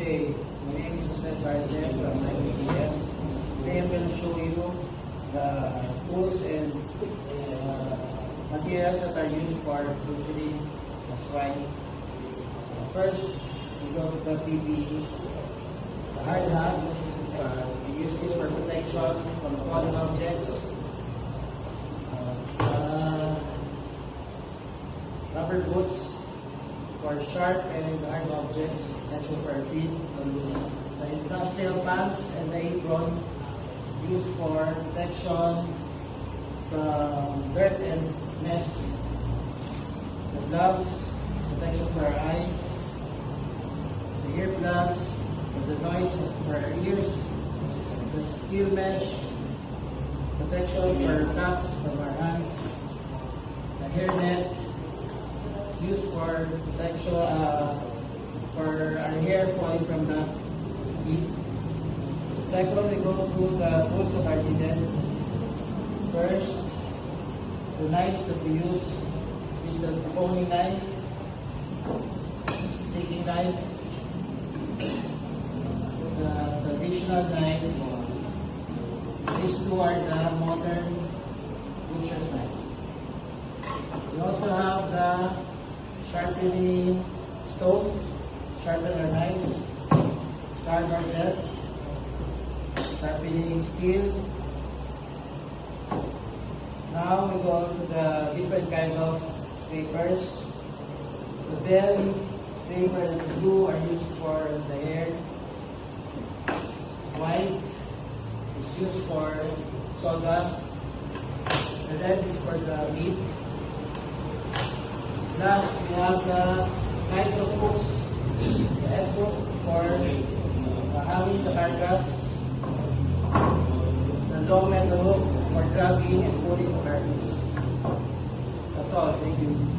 day. My name is Jose Sargent from IPDS. Today I'm going to show you the tools and materials that are used for butchering of swine. First, we go to the PPE. The hard hat, we use this for protection from falling objects. Rubber boots for sharp and hard objects, that's for our feet. The industrial pants and the apron used for protection from dirt and mess. The gloves, protection for our eyes. The earplugs, for the noise for our ears. The steel mesh, protection for cuts from our hands. The hairnet, used for protection for our hair falling from the heat. Second, we go through the tools of our needed. First, the knives that we use is the boning knife, sticky knife, the traditional knife. These two are the modern butcher's knife. We also have the sharpening stone, sharpen our knives, Scarboard belt, sharpening steel. Now we go to the different kind of scrapers. The bell scraper and the blue are used for the hair. White is used for sawdust. The red is for the meat. Last, we have the kinds of hooks. The S-hook for hanging the carcass. The long metal hook for dragging and pulling the carcass. That's all. Thank you.